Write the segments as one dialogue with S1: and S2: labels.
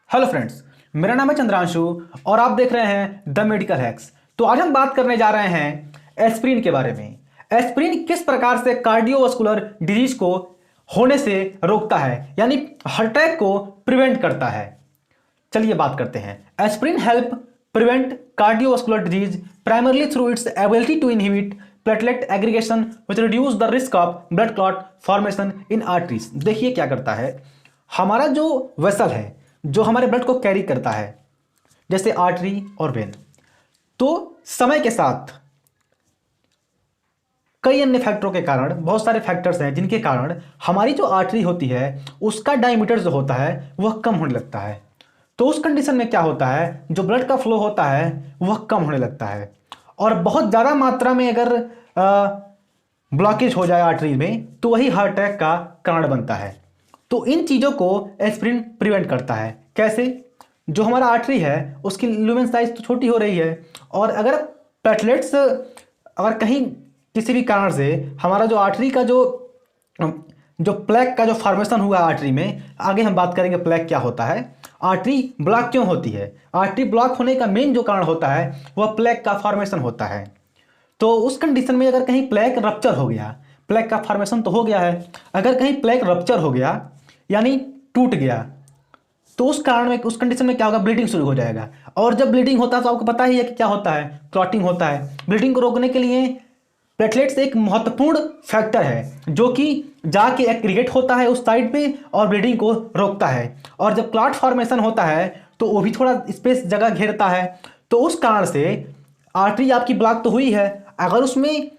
S1: Hello friends, मेरा नाम है चंद्रांशु और आप देख रहे हैं द मेडिकल हैक्स। तो आज हम बात करने जा रहे हैं एस्प्रिन के बारे में। एस्प्रिन किस प्रकार से कार्डियोवास्कुलर डिजीज को होने से रोकता है, यानी हार्ट अटैक को प्रिवेंट करता है। चलिए बात करते हैं। Aspirin help prevent cardiovascular disease primarily through its ability to inhibit platelet aggregation which reduce the risk of blood clot formation in arteries. देखिए क्या करता है, हमारा जो वेसल है जो हमारे ब्लड को कैरी करता है, जैसे आर्टरी और वेन, तो समय के साथ कई अन्य फैक्टरों के कारण, बहुत सारे फैक्टर्स हैं जिनके कारण हमारी जो आर्टरी होती है उसका डायमीटर जो होता है वह कम होने लगता है। तो उस कंडीशन में क्या होता है, जो ब्लड का फ्लो होता है वह कम होने लगता है और बहुत ज़्यादा मात्रा में अगर ब्लॉकेज हो जाए आर्टरी में तो वही हार्ट अटैक का कारण बनता है। तो इन चीज़ों को एस्प्रिन प्रिवेंट करता है। कैसे? जो हमारा आर्टरी है उसकी ल्यूमेन साइज तो छोटी हो रही है और अगर प्लेटलेट्स अगर कहीं किसी भी कारण से हमारा जो आर्टरी का जो प्लेक का जो फॉर्मेशन हुआ आर्टरी में, आगे हम बात करेंगे प्लेक क्या होता है, आर्टरी ब्लॉक क्यों होती है। आर्टरी ब्लॉक होने का मेन जो कारण होता है वह प्लेक का फॉर्मेशन होता है। तो उस कंडीशन में अगर कहीं प्लेक रप्चर हो गया, प्लेक का फॉर्मेशन तो हो गया है, अगर कहीं प्लेक रप्चर हो गया यानी टूट गया, तो उस कारण में, उस कंडीशन में क्या होगा, ब्लीडिंग शुरू हो जाएगा। और जब ब्लीडिंग होता है तो आपको पता ही है कि क्या होता है, क्लॉटिंग होता है। ब्लीडिंग को रोकने के लिए प्लेटलेट्स एक महत्वपूर्ण फैक्टर है जो कि जाके एग्रीगेट होता है उस साइड पे और ब्लीडिंग को रोकता है। और जब क्लॉट फॉर्मेशन होता है तो वो भी थोड़ा स्पेस जगह घेरता है। तो उस कारण से आर्टरी आपकी ब्लॉक तो हुई है, अगर उसमें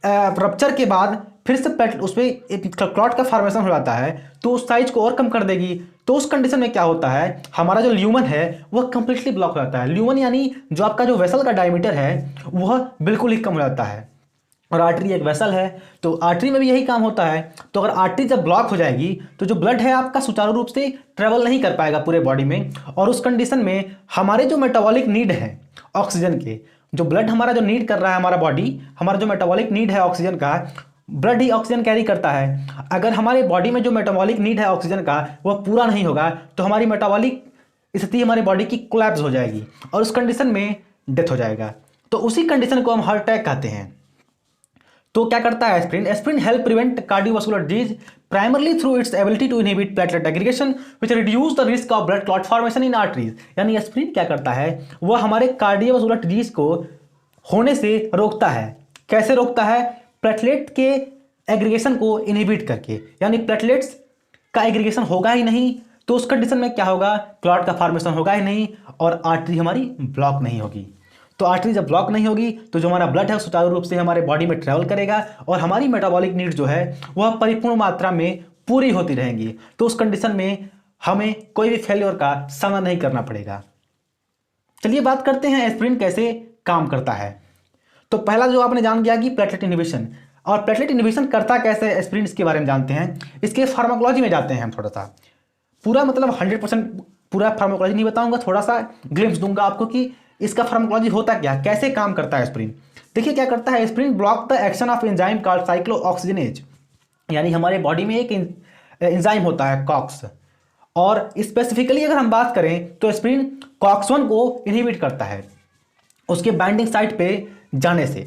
S1: रप्चर के बाद फिर से उसमें क्लॉट का फॉर्मेशन हो जाता है तो उस साइज को और कम कर देगी। तो उस कंडीशन में क्या होता है, हमारा जो ल्यूमन है वह कंप्लीटली ब्लॉक हो जाता है। ल्यूमन यानी जो आपका जो वेसल का डायमीटर है वह बिल्कुल ही कम हो जाता है। और आर्टरी एक वेसल है तो आर्टरी में भी यही काम होता है। तो अगर आर्टरी जब ब्लॉक हो जाएगी तो जो ब्लड है आपका सुचारू रूप से ट्रेवल नहीं कर पाएगा पूरे बॉडी में। और उस कंडीशन में हमारे जो मेटाबॉलिक नीड है ऑक्सीजन के, जो ब्लड हमारा जो नीड कर रहा है, हमारा बॉडी, हमारा जो मेटाबॉलिक नीड है ऑक्सीजन का, ब्लड ही ऑक्सीजन कैरी करता है। अगर हमारे बॉडी में जो मेटाबॉलिक नीड है ऑक्सीजन का वह पूरा नहीं होगा तो हमारी मेटाबॉलिक स्थिति हमारी बॉडी की कोलैप्स हो जाएगी और उस कंडीशन में डेथ हो जाएगा। तो उसी कंडीशन को हम हार्ट अटैक कहते हैं। तो क्या करता है aspirin? Aspirin help prevent cardiovascular disease primarily through its ability to inhibit platelet aggregation which reduce the risk of blood clot formation in arteries. यानी एस्प्रिन क्या करता है, वह हमारे कार्डियोवास्कुलर डिजीज को होने से रोकता है। कैसे रोकता है? प्लेटलेट के एग्रीगेशन को इनहिबिट करके, यानी प्लेटलेट्स का एग्रीगेशन होगा ही नहीं तो उस कंडीशन में क्या होगा, क्लॉट का फॉर्मेशन होगा ही नहीं और आर्टरी हमारी ब्लॉक नहीं होगी। तो आर्टरी जब ब्लॉक नहीं होगी तो जो हमारा ब्लड है सुचारू रूप से हमारे बॉडी में ट्रेवल करेगा और हमारी मेटाबॉलिक नीड जो है वह परिपूर्ण मात्रा में पूरी होती रहेंगी। तो उस कंडीशन में हमें कोई भी फेल्योर का सामना नहीं करना पड़ेगा। चलिए बात करते हैं एस्प्रिन कैसे काम करता है। तो पहला जो आपने जान गया कि प्लेटलेट इनहिबिशन, और प्लेटलेट इनहिबिशन करता कैसे एस्प्रिन, इसके बारे में जानते हैं। इसके फार्माकोलॉजी में जाते हैं हम थोड़ा सा, पूरा मतलब 100% पूरा फार्माकोलॉजी नहीं बताऊंगा, थोड़ा सा ग्लिम्स दूंगा आपको कि इसका फार्माकोलॉजी होता क्या, कैसे काम करता है एस्प्रिन। देखिए क्या करता है aspirin, block the action of enzyme called cyclooxygenase. यानी हमारे बॉडी में एक एंजाइम होता है कॉक्स, और स्पेसिफिकली अगर हम बात करें तो एस्प्रिन कॉक्स 1 को इनहिबिट करता है उसके बाइंडिंग साइट पे जाने से।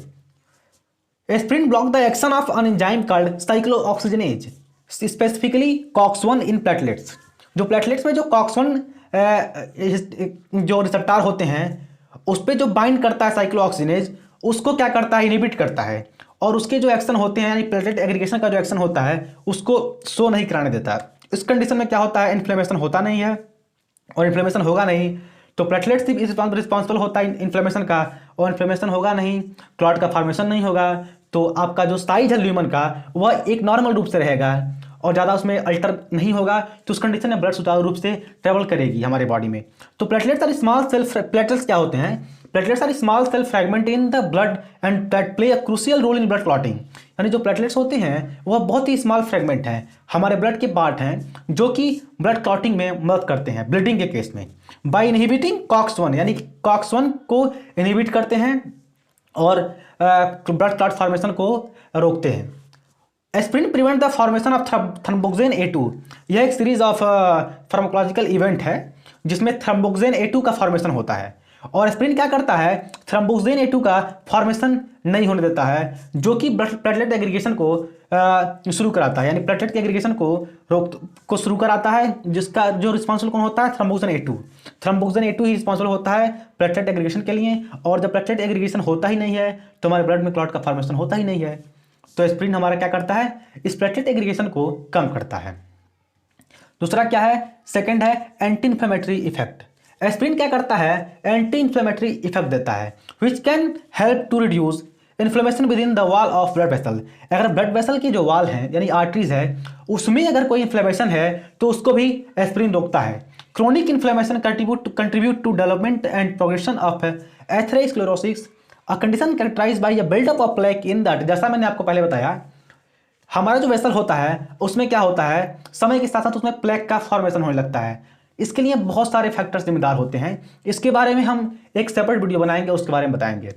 S1: Aspirin block the action of an enzyme called cyclooxygenase specifically COX 1 in platelets. जो प्लेटलेट्स में जो कॉक्स 1 जो रिसेप्टर होते हैं उस पर जो बाइंड करता है साइक्लोऑक्सीजनेज, उसको क्या करता है, इनहिबिट करता है और उसके जो एक्शन होते हैं यानी प्लेटलेट एग्रीगेशन का जो एक्शन होता है उसको शो नहीं कराने देता। इस कंडीशन में क्या होता है, इन्फ्लेमेशन होता नहीं है, और इन्फ्लेमेशन होगा नहीं तो प्लेटलेट सिर्फ रिस्पॉन्सिबल होता है इन्फ्लेमेशन का, और इन्फ्लेमेशन होगा नहीं, क्लॉट का फॉर्मेशन नहीं होगा, तो आपका जो साइज है ल्यूमन का वह एक नॉर्मल रूप से रहेगा और ज़्यादा उसमें अल्टर नहीं होगा। तो उस कंडीशन में ब्लड सुचारू रूप से ट्रेवल करेगी हमारे बॉडी में। तो platelets are small self, platelets क्या होते हैं, platelets are small cell fragment in the blood and that play a crucial role in blood clotting. यानी जो प्लेटलेट्स होते हैं वह बहुत ही स्मॉल फ्रैगमेंट हैं, हमारे ब्लड के पार्ट हैं जो कि ब्लड क्लॉटिंग में मदद करते हैं ब्लीडिंग के केस में। बाय इनहिबिटिंग कॉक्स 1, यानी कॉक्स 1 को इनहिबिट करते हैं और ब्लड क्लॉट फॉर्मेशन को रोकते हैं। Aspirin prevent the formation of thromboxane A2। यह एक सीरीज ऑफ फार्माकोलॉजिकल इवेंट है जिसमें थ्रोम्बोक्सेन A2 का फॉर्मेशन होता है। और एस्प्रिन क्या करता है, थ्रोम्बोक्सेन A2 का फॉर्मेशन नहीं होने देता है, जो कि प्लेटलेट एग्रीगेशन को शुरू कराता है, यानी प्लेटलेट के एग्रीगेशन को शुरू कराता है, जिसका जो रिस्पॉन्सिबल कौन होता है, थ्रोम्बोक्सेन A2। थ्रोम्बोक्सेन A2 ही रिस्पॉन्सिबल होता है प्लेटलेट एग्रीगेशन के लिए। और जब प्लेटलेट एग्रीगेशन होता ही नहीं है तो हमारे ब्लड में क्लॉट का फॉर्मेशन होता ही नहीं है। तो एस्प्रिन हमारा क्या करता है, इस प्लेटलेट एग्रीगेशन को कम करता है। दूसरा क्या है, सेकंड है एंटी इन्फ्लेमेटरी इफेक्ट। एस्प्रिन क्या करता है, एंटी इन्फ्लेमेटरी इफेक्ट देता है, which can help to reduce inflammation within the wall of blood vessel. अगर ब्लड वेसल की जो वॉल है यानी आर्टरीज है उसमें अगर कोई इन्फ्लेमेशन है तो उसको भी एस्प्रिन रोकता है। Chronic inflammation contribute to development and progression of atherosclerosis, a condition characterized by a buildup of plaque in that. जैसा मैंने आपको पहले बताया, हमारा जो वेसल होता है उसमें क्या होता है, समय के साथ साथ उसमें प्लेक का फॉर्मेशन होने लगता है। इसके लिए बहुत सारे फैक्टर्स जिम्मेदार होते हैं। इसके बारे में हम एक सेपरेट वीडियो बनाएंगे, उसके बारे में बताएंगे।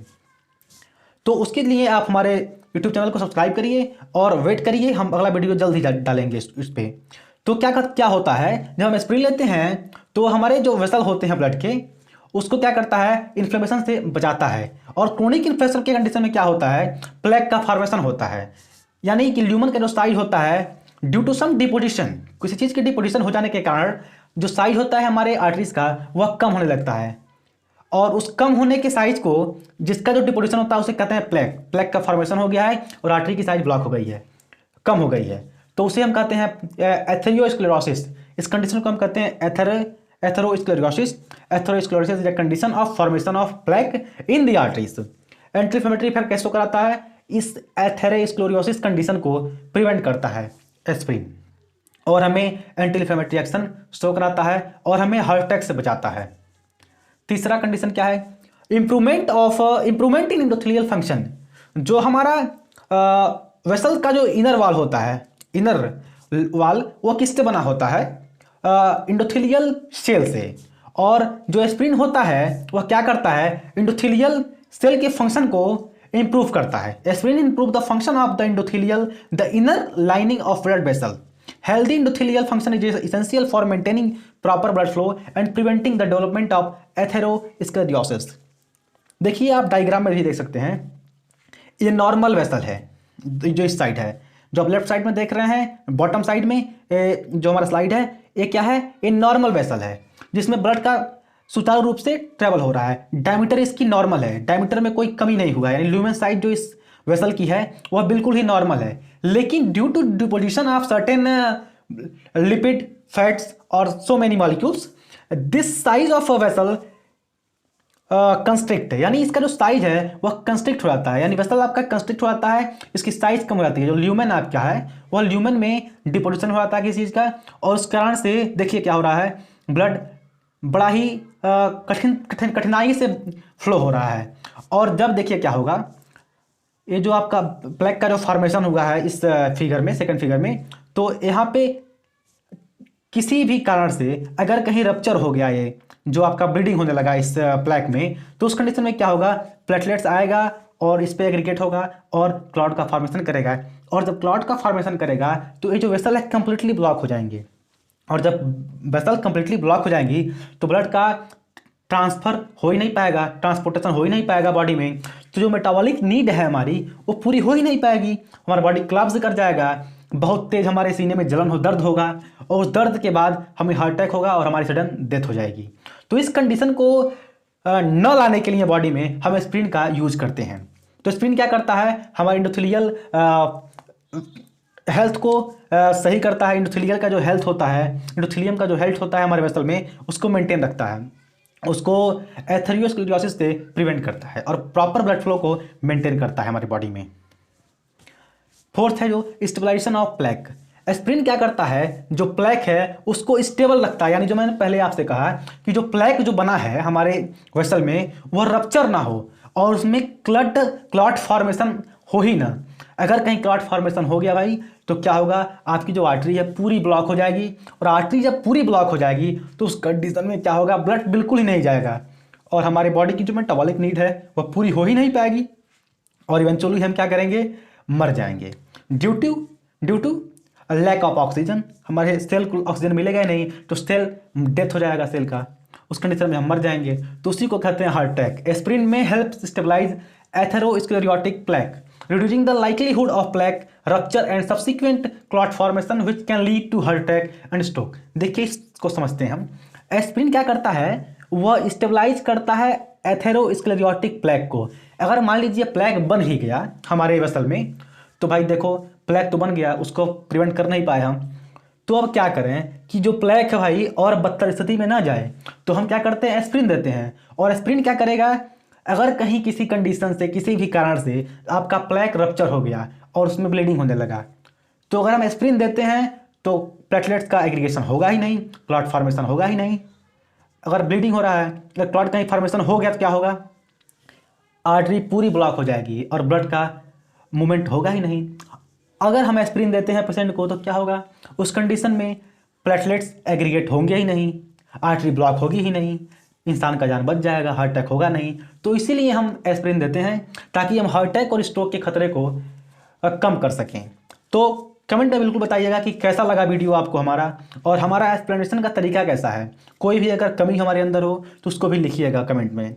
S1: तो उसके लिए आप हमारे यूट्यूब चैनल को सब्सक्राइब करिए और वेट करिए, हम अगला वीडियो जल्द ही डालेंगे इस पे। तो क्या होता है, जब हम एस्प्रिन लेते हैं तो हमारे जो वेसल होते हैं ब्लड के, उसको क्या करता है, इन्फ्लेमेशन से बचाता है। और क्रोनिक इन्फ्लेमेशन के कंडीशन में क्या होता है, प्लेक का फॉर्मेशन होता है, यानी कि ल्यूमन का जो साइज होता है ड्यू टू सम डिपोजिशन, किसी चीज़ की डिपोजिशन हो जाने के कारण जो साइज होता है हमारे आर्टरीज का वह कम होने लगता है। और उस कम होने के साइज को, जिसका जो डिपोजिशन होता है उसे कहते हैं प्लेक। प्लेक का फॉर्मेशन हो गया है और आर्टरी की साइज ब्लॉक हो गई है, कम हो गई है, तो उसे हम कहते हैं एथेरोस्क्लेरोसिस। इस कंडीशन को हम कहते हैं atherosclerosis. Atherosclerosis is a condition of formation of plaque in the arteries. Anti inflammatory effect कैसे कराता है, इस एथेरोस्क्लेरोसिस कंडीशन को प्रिवेंट करता है एस्प्रिन, और हमें एंटी इन्फ्लेमेटरी एक्शन शो कराता है और हमें हार्ट अटैक से बचाता है। तीसरा कंडीशन क्या है, इंप्रूवमेंट इन इंडोथेलियल फंक्शन। जो हमारा वेसल का जो इनर वॉल होता है, इनर वॉल वो किससे बना होता है, इंडोथेलियल सेल से। और जो एस्प्रिन होता है वह क्या करता है, इंडोथेलियल सेल के फंक्शन को इंप्रूव करता है। Aspirin improve the function of the endothelial, the inner lining of blood vessel. Healthy endothelial function is essential for maintaining proper blood flow and preventing the development of atherosclerosis। देखिए आप diagram में भी देख सकते हैं, ये नॉर्मल वेसल है जो इस साइड है, जो आप लेफ्ट साइड में देख रहे हैं बॉटम साइड में जो हमारा स्लाइड है, ये क्या है, ये नॉर्मल वेसल है जिसमें ब्लड का सुचारू रूप से ट्रेवल हो रहा है। डायमीटर इसकी नॉर्मल है, डायमीटर में कोई कमी नहीं हुआ है, यानी ल्यूमेन साइज जो इस वेसल की है वह बिल्कुल ही नॉर्मल है। लेकिन due to deposition of certain lipid, fats और so many molecules, this size of a vessel constrict, यानी इसका जो साइज है वह कंस्ट्रिक्ट हो जाता है, यानी वेसल आपका कंस्ट्रिक्ट हो जाता है, इसकी साइज कम हो जाती है। जो ल्यूमेन आपका है वह ल्यूमेन में डिपोजिशन हो जाता है किसी चीज़ का, और उस कारण से देखिए क्या हो रहा है, ब्लड बड़ा ही कठिनाई से फ्लो हो रहा है। और जब देखिए क्या होगा, ये जो आपका प्लेक का जो फॉर्मेशन हुआ है इस फिगर में, सेकंड फिगर में, तो यहाँ पे किसी भी कारण से अगर कहीं रप्चर हो गया, ये जो आपका ब्लीडिंग होने लगा इस प्लेक में, तो उस कंडीशन में क्या होगा, प्लेटलेट्स आएगा और इस पे एग्रीगेट होगा और क्लॉट का फॉर्मेशन करेगा। और जब क्लॉट का फॉर्मेशन करेगा तो ये जो वेसल है कंप्लीटली ब्लॉक हो जाएंगे, और जब वेसल कंप्लीटली ब्लॉक हो जाएंगी तो ब्लड का ट्रांसफर हो ही नहीं पाएगा, ट्रांसपोर्टेशन हो ही नहीं पाएगा बॉडी में। तो जो मेटाबॉलिक नीड है हमारी वो पूरी हो ही नहीं पाएगी, हमारा बॉडी कोलैप्स कर जाएगा, बहुत तेज हमारे सीने में जलन दर्द होगा, और उस दर्द के बाद हमें हार्ट अटैक होगा और हमारी सडन डेथ हो जाएगी। तो इस कंडीशन को न लाने के लिए बॉडी में हम एस्प्रिन का यूज करते हैं। तो एस्प्रिन क्या करता है, हमारे इंडोथेलियल हेल्थ को सही करता है। इंडोथेलियल का जो हेल्थ होता है, इंडोथेलियम का जो हेल्थ होता है हमारे वेसल में, उसको मेंटेन रखता है, उसको एथेरोस्क्लेरोसिस से प्रिवेंट करता है और प्रॉपर ब्लड फ्लो को मेंटेन करता है हमारी बॉडी में। फोर्थ है जो स्टेबलाइजेशन ऑफ प्लेक। एस्प्रिन क्या करता है, जो प्लेक है उसको स्टेबल रखता है, यानी जो मैंने पहले आपसे कहा कि जो प्लेक जो बना है हमारे वेसल में वह रप्चर ना हो और उसमें क्लॉट फॉर्मेशन हो ही ना। अगर कहीं क्लॉट फॉर्मेशन हो गया भाई तो क्या होगा, आपकी जो आर्टरी है पूरी ब्लॉक हो जाएगी, और आर्टरी जब पूरी ब्लॉक हो जाएगी तो उस कंडीशन में क्या होगा, ब्लड बिल्कुल ही नहीं जाएगा और हमारे बॉडी की जो मेटाबॉलिक नीड है वह पूरी हो ही नहीं पाएगी, और इवेंचुअली हम क्या करेंगे, मर जाएंगे due to due to lack of oxygen, हमारे सेल को ऑक्सीजन मिलेगा ही नहीं तो सेल डेथ हो जाएगा सेल का, उस कंडीशन में हम मर जाएंगे, तो उसी को कहते हैं heart attack. Aspirin may help stabilize atherosclerotic plaque, reducing the likelihood of plaque rupture and subsequent clot formation which can lead to heart attack and stroke. देखिए इसको समझते हैं हम। एस्पिरिन क्या करता है, वह स्टेबलाइज करता है एथेरोस्क्लेरोटिक प्लेक को। अगर मान लीजिए प्लेक बन ही गया हमारे वेसल में, तो भाई देखो प्लेक तो बन गया, उसको प्रिवेंट कर नहीं पाए हम, तो अब क्या करें कि जो प्लेक है भाई और बदतर स्थिति में ना जाए, तो हम क्या करते हैं, एस्पिरिन देते हैं। और एस्पिरिन क्या करेगा, अगर कहीं किसी कंडीशन से किसी भी कारण से आपका प्लेक रप्चर हो गया और उसमें ब्लीडिंग होने लगा, तो अगर हम एस्पिरिन देते हैं तो प्लेटलेट्स का एग्रीगेशन होगा ही नहीं, क्लॉट फॉर्मेशन होगा ही नहीं। अगर ब्लीडिंग हो रहा है, अगर क्लॉट कहीं फॉर्मेशन हो गया तो क्या होगा, आर्टरी पूरी ब्लॉक हो जाएगी और ब्लड का मूवमेंट होगा ही नहीं। अगर हम एस्पिरिन देते हैं पेशेंट को तो क्या होगा, उस कंडीशन में प्लेटलेट्स एग्रीगेट होंगे ही नहीं, आर्टरी ब्लॉक होगी ही नहीं, इंसान का जान बच जाएगा, हार्ट अटैक होगा नहीं। तो इसीलिए हम एस्पिरिन देते हैं ताकि हम हार्ट अटैक और स्ट्रोक के खतरे को कम कर सकें। तो कमेंट में बिल्कुल बताइएगा कि कैसा लगा वीडियो आपको हमारा, और हमारा एक्सप्लेनेशन का तरीका कैसा है। कोई भी अगर कमी हमारे अंदर हो तो उसको भी लिखिएगा कमेंट में।